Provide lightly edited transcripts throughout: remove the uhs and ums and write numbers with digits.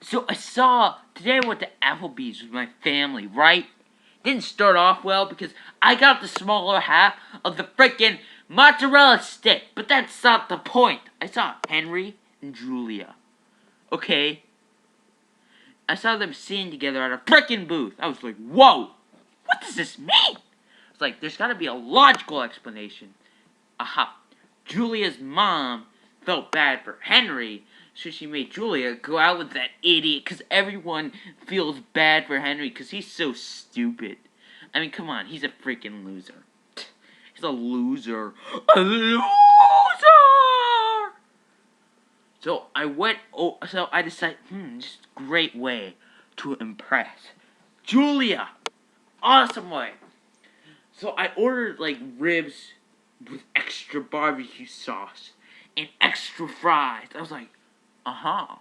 So today I went to Applebee's with my family, right? Didn't start off well because I got the smaller half of the freaking mozzarella stick, but that's not the point. I saw Henry and Julia. Okay? I saw them sitting together at a freaking booth. I was like, whoa! What does this mean? It's like, there's gotta be a logical explanation. Aha. Julia's mom felt bad for Henry, so she made Julia go out with that idiot, because everyone feels bad for Henry because he's so stupid. I mean, come on, he's a freaking loser. He's a loser. A loser! So I decided, this is a great way to impress Julia. Awesome way. So I ordered, like, ribs with extra barbecue sauce and extra fries. I was like, I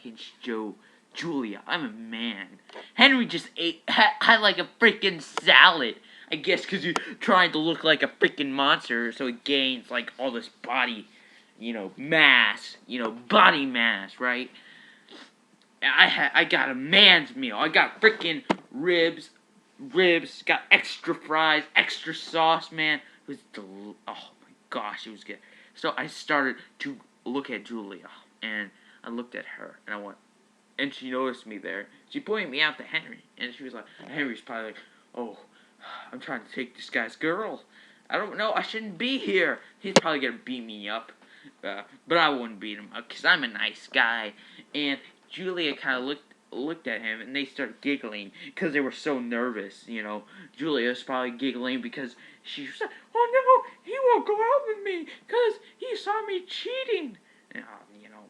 can show Julia I'm a man. Henry just had like a freaking salad. I guess because you're trying to look like a freaking monster, so it gains like all this body, mass, body mass, right? I got a man's meal. I got freaking ribs, got extra fries, extra sauce, man. It was oh my gosh, it was good. So I started to look at Julia, and I looked at her, and she noticed me there. She pointed me out to Henry, and she was like, Henry's probably like, oh, I'm trying to take this guy's girl. I don't know, I shouldn't be here. He's probably gonna beat me up, but I wouldn't beat him up, because I'm a nice guy. And Julia kind of looked at him, and they started giggling because they were so nervous. Julia was probably giggling because she was like, "Oh no, he won't go out with me because he saw me cheating."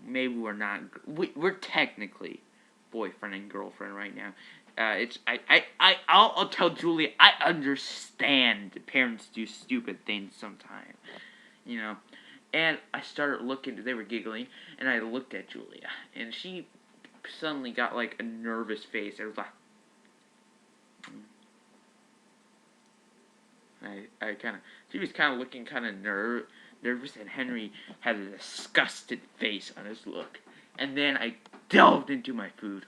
Maybe we're not. We're technically boyfriend and girlfriend right now. I'll tell Julia I understand parents do stupid things sometimes. And I started looking. They were giggling, and I looked at Julia, and she suddenly got like a nervous face. It was like, she was kind of looking kind of nervous, and Henry had a disgusted face on his look. And then I delved into my food.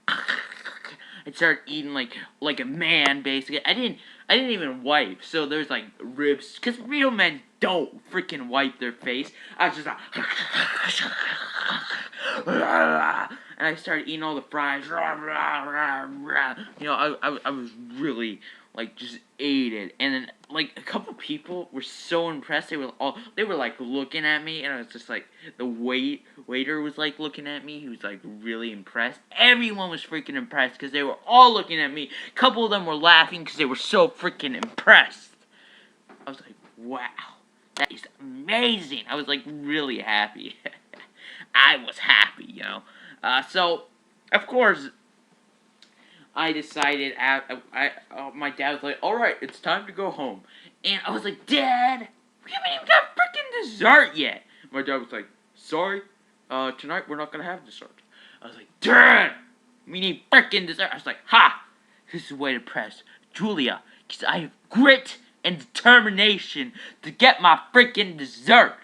I started eating like a man, basically. I didn't even wipe. So there's like ribs, because real men don't freaking wipe their face. I was just like, and I started eating all the fries. I was really just ate it. And then like a couple people were so impressed. They were like looking at me, and I was just like, the waiter was like looking at me. He was like really impressed. Everyone was freaking impressed because they were all looking at me. A couple of them were laughing because they were so freaking impressed. I was like, wow, that is amazing. I was like really happy. I was happy, so of course I decided. My dad was like, "All right, it's time to go home," and I was like, "Dad, we haven't even got freaking dessert yet." My dad was like, "Sorry, tonight we're not gonna have dessert." I was like, "Dad, we need freaking dessert." I was like, "Ha! This is a way to impress Julia, because I have grit and determination to get my freaking dessert."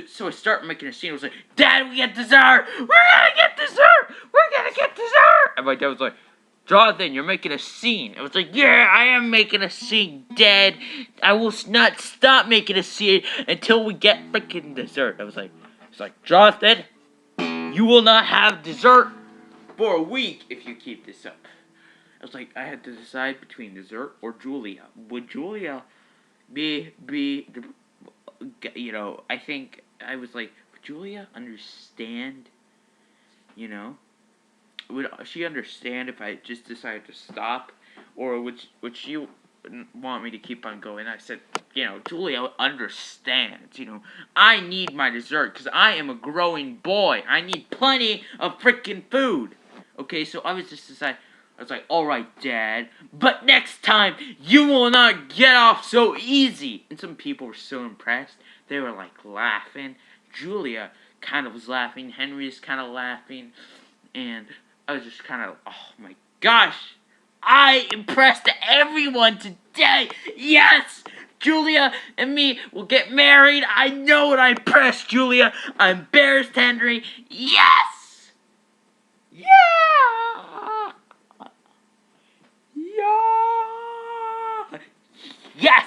So I started making a scene. I was like, "Dad, we get dessert! We're gonna get dessert! We're gonna get dessert!" And my dad was like, "Jonathan, you're making a scene." I was like, "Yeah, I am making a scene, Dad. I will not stop making a scene until we get freaking dessert." It's like, "Jonathan, you will not have dessert for a week if you keep this up." I was like, I had to decide between dessert or Julia. Would Julia be I think I was like, would Julia understand? Would she understand if I just decided to stop, or would she want me to keep on going? I said, Julia understands. I need my dessert because I am a growing boy. I need plenty of freaking food. Okay, so I was just deciding. I was like, all right, Dad, but next time you will not get off so easy. And some people were so impressed. They were like laughing. Julia kind of was laughing. Henry was kind of laughing. And I was just kind of, oh my gosh. I impressed everyone today. Yes! Julia and me will get married. I know what I impressed Julia. I embarrassed Henry. Yes! Yes!